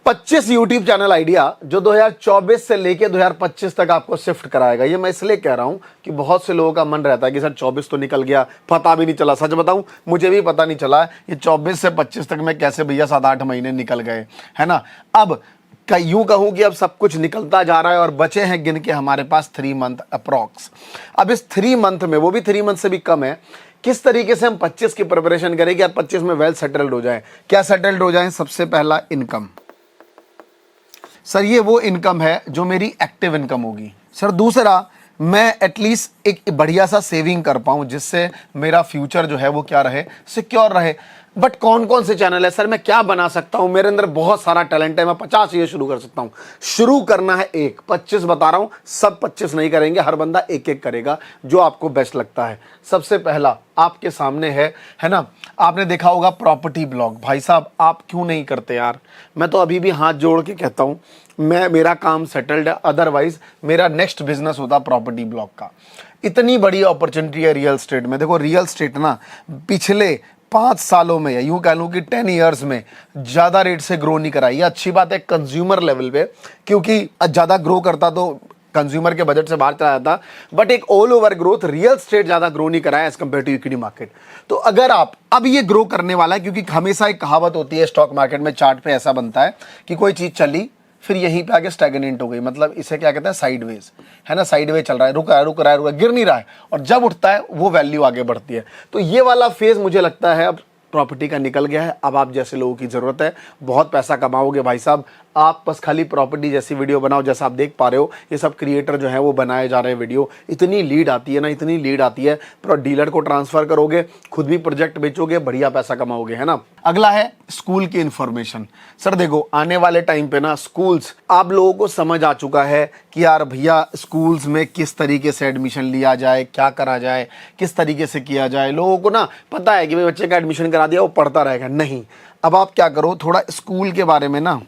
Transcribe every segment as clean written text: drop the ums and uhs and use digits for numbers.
25 YouTube channel idea जो 2024 से लेके 2025 तक आपको शिफ्ट कराएगा। ये मैं इसलिए कह रहा हूं कि बहुत से लोगों का मन रहता है कि सर 24 तो निकल गया, पता भी नहीं चला। सच बताऊं, मुझे भी पता नहीं चला ये 24 से 25 तक में कैसे भैया 7-8 महीने निकल गए, है ना। अब यूं कहूं कि अब सब कुछ निकलता जा रहा है और बचे हैं गिन के हमारे पास 3 मंथ अप्रॉक्स। अब इस 3 मंथ में, वो भी 3 मंथ से भी कम है, किस तरीके से हम 25 की प्रिपरेशन करें कि यार 25 में वेल सेटल्ड हो जाए। क्या सेटल्ड हो जाए? सबसे पहला इनकम। सर ये वो इनकम है जो मेरी एक्टिव इनकम होगी। सर दूसरा, मैं एटलीस्ट एक बढ़िया सा सेविंग कर पाऊं जिससे मेरा फ्यूचर जो है वो क्या रहे, सिक्योर रहे। बट कौन कौन से चैनल है सर, मैं क्या बना सकता हूं? मेरे अंदर बहुत सारा टैलेंट है, मैं 50 चीजें शुरू कर सकता हूं। शुरू करना है एक, 25 बता रहा हूं, सब 25 नहीं करेंगे, हर बंदा एक एक करेगा जो आपको बेस्ट लगता है। सबसे पहला आपके सामने है ना, आपने देखा होगा प्रॉपर्टी ब्लॉग। भाई साहब आप क्यों नहीं करते यार? मैं तो अभी भी हाथ जोड़ के कहता हूं, मेरा काम सेटल्ड है, अदरवाइज मेरा नेक्स्ट बिजनेस होता प्रॉपर्टी ब्लॉग का। इतनी बड़ी अपॉर्चुनिटी है रियल स्टेट में। देखो रियल स्टेट ना पिछले 5 सालों में, यूं कह लूं कि 10 ईयर्स में ज्यादा रेट से ग्रो नहीं कराई। ये अच्छी बात है कंज्यूमर लेवल पे, क्योंकि ज्यादा ग्रो करता तो कंज्यूमर के बजट से बाहर चला जाता, बट एक all over growth real estate ज्यादा ग्रो नहीं कराया as compared to equity market. तो अगर आप अब ये ग्रो करने वाला है, क्योंकि हमेशा एक कहावत होती है स्टॉक मार्केट में, चार्ट पे ऐसा बनता है कि कोई चीज चली फिर यहीं पे आके स्टैग्नेंट हो गई, मतलब इसे क्या कहते हैं, साइडवेज, है ना। साइडवेज चल रहा है, रुक रहा है, गिर नहीं रहा है, और जब उठता है वो वैल्यू आगे बढ़ती है। तो ये वाला फेज मुझे लगता है अब प्रॉपर्टी का निकल गया है। अब आप जैसे लोगों की जरूरत है, बहुत पैसा कमाओगे भाई साहब। आप बस खाली प्रॉपर्टी जैसी वीडियो बनाओ, जैसा आप देख पा रहे हो ये सब क्रिएटर जो है वो बनाए जा रहे हैं वीडियो। इतनी लीड आती है ना, इतनी लीड आती है, पर डीलर को ट्रांसफर करोगे, खुद भी प्रोजेक्ट बेचोगे, बढ़िया पैसा कमाओगे, है ना। अगला है स्कूल की इंफॉर्मेशन। सर देखो आने वाले टाइम पे ना स्कूल्स, आप लोगों को समझ आ चुका है कि यार भैया स्कूल्स में किस तरीके से एडमिशन लिया जाए, क्या करा जाए, किस तरीके से किया जाए। लोगों को ना पता है कि भाई बच्चे का एडमिशन करा दिया वो पढ़ता रहेगा, नहीं। अब आप क्या करो, थोड़ा स्कूल के बारे में ना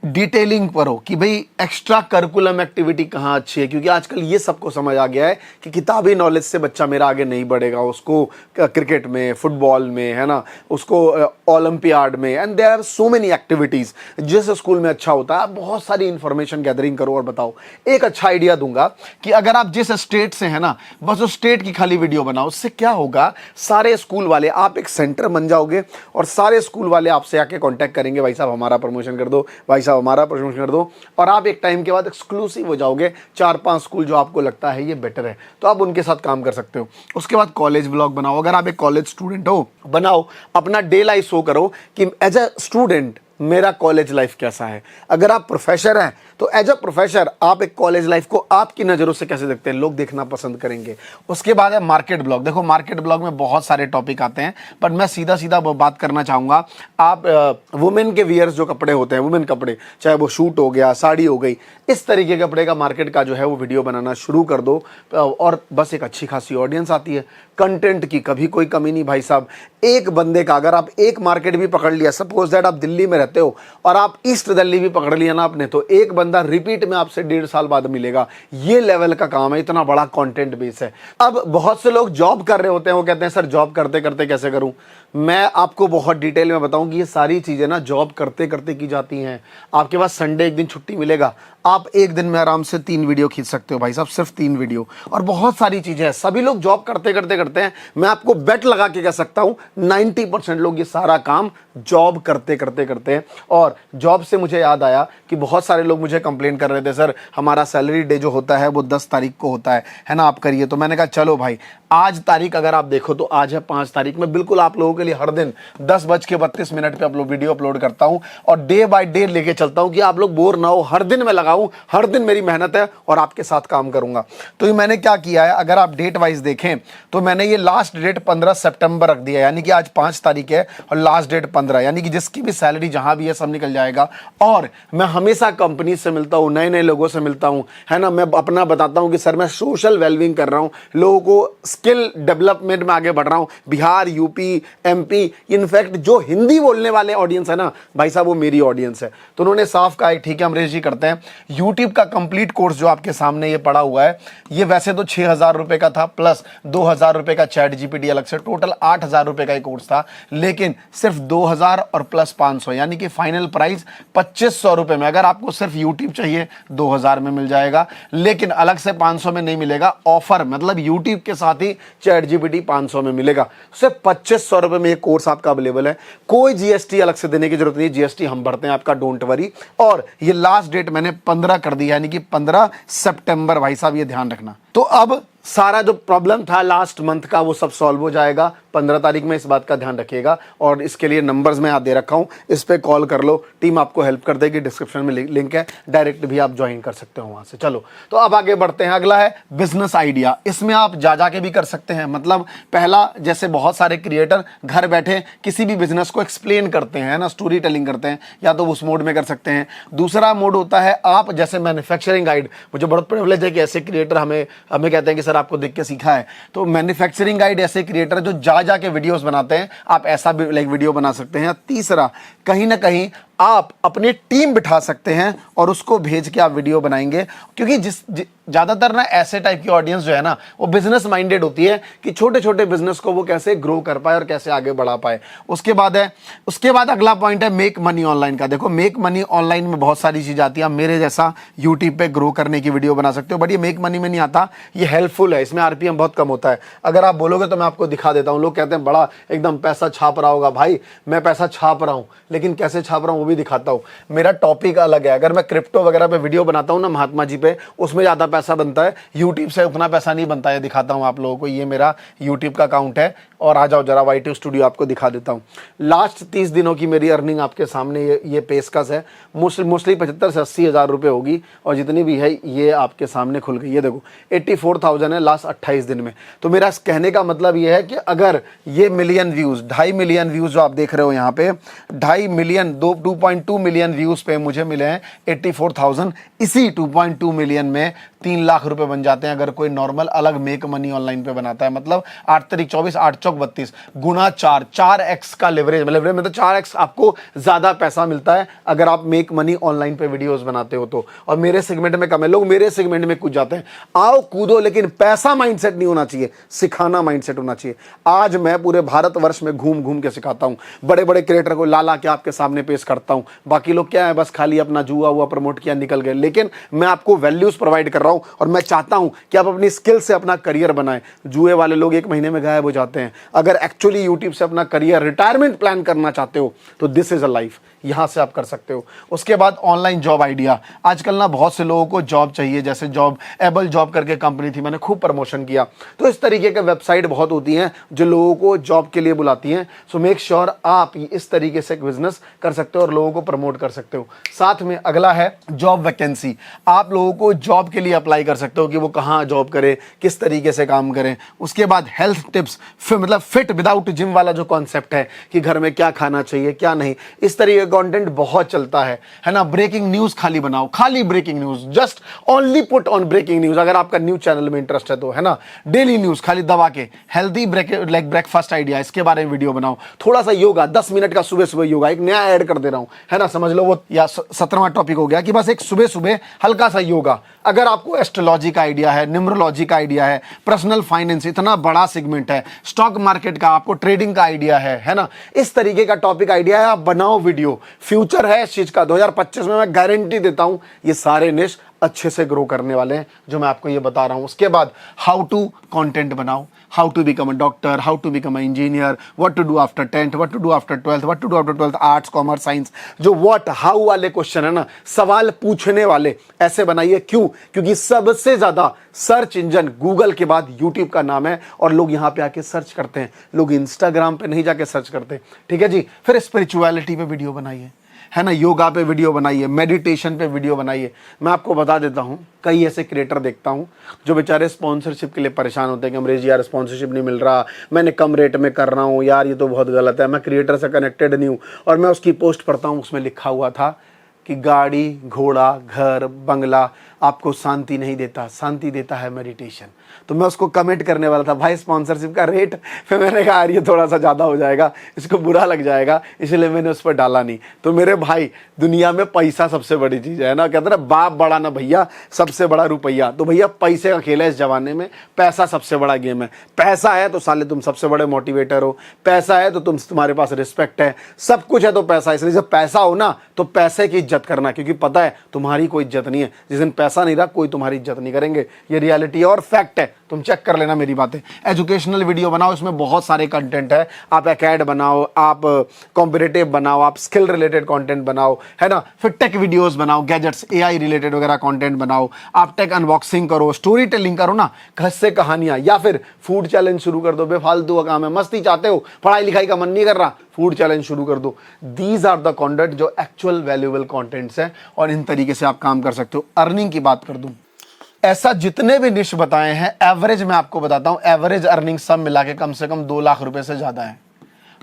डिटेलिंग करो कि भाई एक्स्ट्रा करिकुलम एक्टिविटी कहाँ अच्छी है, क्योंकि आजकल ये सबको समझ आ गया है कि किताबी नॉलेज से बच्चा मेरा आगे नहीं बढ़ेगा। उसको क्रिकेट में, फुटबॉल में, है ना, उसको ओलंपियाड में, and there are so many activities जिस स्कूल में अच्छा होता है। आप बहुत सारी इंफॉर्मेशन गैदरिंग करो और बताओ। एक अच्छा आइडिया दूंगा कि अगर आप जिस स्टेट से है ना, बस उस स्टेट की खाली वीडियो बनाओ। उससे क्या होगा, सारे स्कूल वाले, आप एक सेंटर बन जाओगे और सारे स्कूल वाले आपसे आके कॉन्टैक्ट करेंगे, भाई साहब हमारा प्रमोशन कर दो, भाई हमारा प्रमोशन कर दो। और आप एक टाइम के बाद एक्सक्लूसिव हो जाओगे, 4-5 स्कूल जो आपको लगता है ये बेटर है, तो आप उनके साथ काम कर सकते हो। उसके बाद कॉलेज ब्लॉग बनाओ। अगर आप एक कॉलेज स्टूडेंट हो, बनाओ अपना डे लाइफ शो करो कि एज अ स्टूडेंट मेरा कॉलेज लाइफ कैसा है। अगर आप प्रोफेसर हैं तो एज अ प्रोफेसर आप एक कॉलेज लाइफ को आपकी नज़रों से कैसे देखते हैं, लोग देखना पसंद करेंगे। उसके बाद है मार्केट ब्लॉग। देखो मार्केट ब्लॉग में बहुत सारे टॉपिक आते हैं, बट मैं सीधा सीधा बात करना चाहूँगा। आप वुमेन के वियर्स जो कपड़े होते हैं, वुमेन कपड़े, चाहे वो शूट हो गया, साड़ी हो गई, इस तरीके के कपड़े का मार्केट का जो है वो वीडियो बनाना शुरू कर दो, और बस एक अच्छी खासी ऑडियंस आती है। कंटेंट की कभी कोई कमी नहीं भाई साहब। एक बंदे का अगर आप एक मार्केट भी पकड़ लिया, सपोज दैट आप दिल्ली में रहते हो और आप ईस्ट दिल्ली भी पकड़ लिया ना आपने, तो एक बंदा रिपीट में आपसे 1.5 साल बाद मिलेगा। ये लेवल का काम है, इतना बड़ा कंटेंट बेस है। अब बहुत से लोग जॉब कर रहे होते हैं, वो कहते हैं सर जॉब करते करते कैसे करूं। मैं आपको बहुत डिटेल में बताऊं कि ये सारी चीजें ना जॉब करते करते की जाती हैं। आपके पास संडे एक दिन छुट्टी मिलेगा, आप एक दिन में आराम से 3 वीडियो खींच सकते हो भाई साहब, सिर्फ 3 वीडियो, और बहुत सारी चीजें हैं। सभी लोग जॉब करते करते करते हैं। मैं आपको बेट लगा के कह सकता हूं 90% लोग ये सारा काम जॉब करते करते करते हैं। और जॉब से मुझे याद आया कि बहुत सारे लोग मुझे कंप्लेन कर रहे थे, सर हमारा सैलरी डे जो होता है वो 10 तारीख को होता है ना, आप करिए। तो मैंने कहा चलो भाई, आज तारीख अगर आप देखो तो आज है 5 तारीख में, बिल्कुल आप लोगों के लिए हर दिन 10:32 पे अपलोड वीडियो अपलोड करता हूं, और डे बाय डे लेके चलता हूं कि आप लोग बोर ना हो। हर दिन मैं लगाऊं, हर दिन मेरी मेहनत है और आपके साथ काम करूंगा। तो ये मैंने क्या किया है, अगर आप डेट वाइज देखें तो मैंने ये लास्ट डेट 15 सितंबर रख दिया, यानी कि आज 5 तारीख है और लास्ट डेट 15, यानी कि जिसकी भी सैलरी जहां भी है सब निकल जाएगा। और मैं हमेशा कंपनी से मिलता हूं, नए नए लोगों से मिलता हूं, है ना। मैं अपना बताता हूं कि सर मैं सोशल वेलबींग कर रहा हूं, लोगों को स्किल डेवलपमेंट में आगे बढ़ रहा हूं। बिहार, यूपी, MP, इनफैक्ट जो हिंदी बोलने वाले ऑडियंस है ना भाई साहब, वो मेरी ऑडियंस है। तो उन्होंने साफ कहा है ठीक है अमरीश जी करते हैं। यूट्यूब का कंप्लीट कोर्स जो आपके सामने ये पड़ा हुआ है, ये वैसे तो 6,000 रुपए का था, प्लस 2,000 रुपए का चैट जीपीटी अलग से, टोटल 8,000 रुपए का एक कोर्स था। लेकिन सिर्फ 2,000 और प्लस 500 यानी कि फाइनल प्राइस 2,500 रुपए में। अगर आपको सिर्फ यूट्यूब चाहिए 2,000 में मिल जाएगा, लेकिन अलग से 500 में नहीं मिलेगा। ऑफर मतलब यूट्यूब के साथ ही चैट जीपीटी 500 में मिलेगा। सिर्फ 2,500 रुपए में ये कोर्स आपका अवेलेबल है। कोई जीएसटी अलग से देने की जरूरत नहीं, जीएसटी हम भरते हैं आपका, डोंट वरी। और ये लास्ट डेट मैंने 15 कर दी, यानी कि 15 सितंबर, भाई साहब ये ध्यान रखना। तो अब सारा जो प्रॉब्लम था लास्ट मंथ का वो सब सॉल्व हो जाएगा 15 तारीख में, इस बात का ध्यान रखिएगा। और इसके लिए नंबर्स मैं यहाँ दे रखा हूँ, इस पे कॉल कर लो, टीम आपको हेल्प कर देगी। डिस्क्रिप्शन में लिंक है, डायरेक्ट भी आप ज्वाइन कर सकते हो वहां से। चलो तो अब आगे बढ़ते हैं। अगला है बिजनेस आइडिया। इसमें आप जा के भी कर सकते हैं। मतलब पहला, जैसे बहुत सारे क्रिएटर घर बैठे किसी भी बिजनेस को एक्सप्लेन करते हैं ना, स्टोरी टेलिंग करते हैं, या तो उस मोड में कर सकते हैं। दूसरा मोड होता है आप जैसे मैन्युफैक्चरिंग गाइड, मुझे बहुत प्रिविलेज है कि ऐसे क्रिएटर हमें कहते हैं कि सर आपको देख के सीखा है। तो मैन्युफैक्चरिंग गाइड ऐसे क्रिएटर जो जा के वीडियोस बनाते हैं, आप ऐसा भी लाइक वीडियो बना सकते हैं। तीसरा, कहीं ना कहीं आप अपनी टीम बिठा सकते हैं और उसको भेज के आप वीडियो बनाएंगे, क्योंकि ज्यादातर ना ऐसे टाइप की ऑडियंस जो है ना वो बिजनेस माइंडेड होती है कि छोटे छोटे बिजनेस को वो कैसे ग्रो कर पाए और कैसे आगे बढ़ा पाए। उसके बाद अगला पॉइंट है मेक मनी ऑनलाइन का। देखो मेक मनी ऑनलाइन में बहुत सारी चीज आती है। मेरे जैसा यूट्यूब पे ग्रो करने की वीडियो बना सकते हो, बट ये मेक मनी में नहीं आता, ये हेल्पफुल है। इसमें आरपीएम बहुत कम होता है। अगर आप बोलोगे तो मैं आपको दिखा देता हूं। लोग कहते हैं बड़ा एकदम पैसा छाप रहा होगा। भाई मैं पैसा छाप रहा हूं, लेकिन कैसे छाप रहा हूं वो भी दिखाता हूं। मेरा टॉपिक अलग है। अगर मैं क्रिप्टो वगैरह पे वीडियो बनाता हूं ना महात्मा जी पे, उसमें ज्यादा पैसा बनता है। यूट्यूब से उतना पैसा नहीं बनता है। दिखाता हूं आप लोगों को, ये मेरा यूट्यूब का अकाउंट है। और आ जाओ जरा वाईटी स्टूडियो आपको दिखा देता हूं। लास्ट 30 दिनों की मेरी अर्निंग आपके सामने ये पेशकश है। मोस्टली 75 से 80 हज़ार रुपए होगी, और जितनी भी है ये आपके सामने खुल गई। ये देखो 84,000 है लास्ट 28 दिन में। तो मेरा कहने का मतलब ये है कि अगर ये मिलियन व्यूज, 2.5 मिलियन व्यूज जो आप देख रहे हो यहाँ पे, 2.5 मिलियन 2.2 मिलियन व्यूज पे मुझे मिले हैं 84,000। इसी 2.2 मिलियन में 3 लाख रुपए बन जाते हैं अगर कोई नॉर्मल अलग मेक मनी ऑनलाइन पे बनाता है। मतलब 8 तारीख 24, 8 चौक 32 गुना 4x का लेवरेज, मतलब 4x आपको ज्यादा पैसा मिलता है अगर आप मेक मनी ऑनलाइन पे वीडियोस बनाते हो तो। और मेरे सेगमेंट में कम है, लोग मेरे सेगमेंट में कूद जाते हैं। आओ कूदो, लेकिन पैसा माइंडसेट नहीं होना चाहिए, सिखाना माइंडसेट होना चाहिए। आज मैं पूरे भारतवर्ष में घूम घूम के सिखाता हूं, बड़े बड़े क्रिएटर को ला के आपके सामने पेश करता हूं। बाकी लोग क्या है, बस खाली अपना जुआ हुआ प्रमोट किया निकल गए। लेकिन मैं आपको वैल्यूज प्रोवाइड कर रहा हूं और मैं चाहता हूं कि आप अपनी स्किल से अपना करियर बनाएं। जुए वाले लोग 1 महीने में गायब हो जाते हैं। अगर एक्चुअली यूट्यूब से अपना करियर, रिटायरमेंट प्लान करना चाहते हो तो दिस इज अ लाइफ, यहां से आप कर सकते हो। उसके बाद ऑनलाइन जॉब आइडिया। आजकल ना बहुत से लोगों को जॉब चाहिए, जैसे जॉब एबल जॉब करके कंपनी थी, मैंने खूब प्रमोशन किया। तो इस तरीके के वेबसाइट बहुत होती हैं जो लोगों को जॉब के लिए बुलाती हैं। सो मेक श्योर आप इस तरीके से एक बिजनेस कर सकते हो और लोगों को प्रमोट कर सकते हो। साथ में अगला है जॉब वैकेंसी। आप लोगों को जॉब के लिए अप्लाई कर सकते हो कि वो कहाँ जॉब करे, किस तरीके से काम करें। उसके बाद हेल्थ टिप्स, मतलब फिट विदाउट जिम वाला जो कॉन्सेप्ट है कि घर में क्या खाना चाहिए क्या नहीं, इस तरीके कंटेंट बहुत चलता है ना। ब्रेकिंग न्यूज खाली बनाओ, खाली breaking news, just only put on breaking news. अगर आपका न्यूज चैनल में इंटरेस्ट है तो, है ना। डेली न्यूज खाली दबा के, हेल्दी ब्रेकफास्ट आइडिया, इसके बारे में वीडियो बनाओ। थोड़ा सा योगा, 10 मिनट का सुबह सुबह योगा, एक नया ऐड कर दे रहा हूं, है ना, समझ लो वो। या 17वां टॉपिक हो गया कि बस एक सुबह सुबह हल्का सा योगा। अगर आपको एस्ट्रोलॉजी का आइडिया है, न्यूमरोलॉजी का आइडिया है, पर्सनल फाइनेंस, इतना बड़ा सेगमेंट है, स्टॉक मार्केट का, आपको ट्रेडिंग का आइडिया है ना, इस तरीके का टॉपिक आइडिया है, आप बनाओ वीडियो। फ्यूचर है इस चीज का, 2025 में मैं गारंटी देता हूं ये सारे निश अच्छे से ग्रो करने वाले हैं जो मैं आपको ये बता रहा हूं। उसके बाद हाउ टू कंटेंट बनाओ, how to become a doctor, how to become a engineer, what to do after 10th, what to do after 12th, what to do after 12th, arts commerce science. जो what how वाले question है ना, सवाल पूछने वाले, ऐसे बनाइए। क्यों? क्योंकि सबसे ज्यादा सर्च इंजन गूगल के बाद यूट्यूब का नाम है और लोग यहां पे आके सर्च करते हैं, लोग इंस्टाग्राम पे नहीं जाके सर्च करते। ठीक है जी। फिर स्पिरिचुअलिटी पे वीडियो बनाइए, है ना, योगा पे वीडियो बनाइए, मेडिटेशन पे वीडियो बनाइए। मैं आपको बता देता हूं, कई ऐसे क्रिएटर देखता हूं जो बेचारे स्पॉन्सरशिप के लिए परेशान होते हैं कि अमरीश यार स्पॉन्सरशिप नहीं मिल रहा, मैंने कम रेट में कर रहा हूं, यार ये तो बहुत गलत है, मैं क्रिएटर से कनेक्टेड नहीं हूं। और मैं उसकी पोस्ट पढ़ता हूं, उसमें लिखा हुआ था कि गाड़ी, घोड़ा, घर, बंगला, आपको शांति नहीं देता, शांति देता है मेडिटेशन। तो मैं उसको कमेंट करने वाला था, भाई स्पॉन्सरशिप का रेट, फिर मैंने कहा यार ये थोड़ा सा ज़्यादा हो जाएगा, इसको बुरा लग जाएगा, इसलिए मैंने उस पर डाला नहीं। तो मेरे भाई, दुनिया में पैसा सबसे बड़ी चीज़ है ना, कहते हैं बाप बड़ा ना भैया, सबसे बड़ा रुपया। तो भैया पैसे का खेल है इस जमाने में, पैसा सबसे बड़ा गेम है। पैसा है तो साले तुम सबसे बड़े मोटिवेटर हो, पैसा है तो तुम्हारे पास रिस्पेक्ट है, सब कुछ है तो पैसा। इसलिए जब पैसा हो ना तो पैसे की इज्जत करना, क्योंकि पता है तुम्हारी कोई इज्जत नहीं है। जिस दिन पैसा नहीं रहा कोई तुम्हारी इज्जत नहीं करेंगे, ये रियलिटी है और फैक्ट है, तुम चेक कर लेना मेरी बातें। एजुकेशनल वीडियो बनाओ, इसमें बहुत सारे कंटेंट है, आप एकेड बनाओ, आप कॉम्पिटिटिव बनाओ, आप स्किल रिलेटेड कंटेंट बनाओ, है ना, फिर टेक वीडियोस बनाओ, गैजेट्स एआई रिलेटेड वगैरह कंटेंट बनाओ, आप टेक अनबॉक्सिंग करो, स्टोरी टेलिंग करो ना, किस्से कहानियां, या फिर फूड चैलेंज शुरू कर दो। बेफालतू का काम है, मस्ती चाहते हो, पढ़ाई लिखाई का मन नहीं कर रहा, फूड चैलेंज शुरू कर दो। दीज आर द कंटेंट जो एक्चुअल वैल्यूएबल कंटेंट्स हैं और इन तरीके से आप काम कर सकते हो। अर्निंग की बात कर दूं, ऐसा जितने भी निश बताए हैं, एवरेज मैं आपको बताता हूं, एवरेज अर्निंग सब मिला के कम से कम 2 लाख रुपए से ज्यादा है।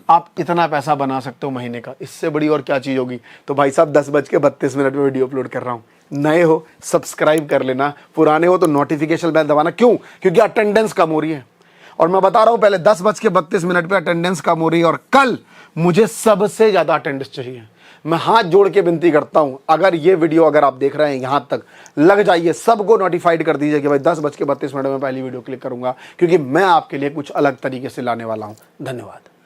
आप इतना पैसा बना सकते हो महीने का, इससे बड़ी और क्या चीज होगी। तो भाई साहब 10:32 में वीडियो अपलोड कर रहा हूं, नए हो सब्सक्राइब कर लेना, पुराने हो तो नोटिफिकेशन बेल दबाना। क्यों? क्योंकि अटेंडेंस कम हो रही है और मैं बता रहा हूं पहले 10:32 पे अटेंडेंस कम हो रही है और कल मुझे सबसे ज्यादा अटेंडेंस चाहिए। मैं हाथ जोड़ के विनती करता हूं, अगर ये वीडियो अगर आप देख रहे हैं यहां तक, लग जाइए, सबको नोटिफाइड कर दीजिए कि भाई 10:32 में पहली वीडियो क्लिक करूंगा, क्योंकि मैं आपके लिए कुछ अलग तरीके से लाने वाला हूं। धन्यवाद।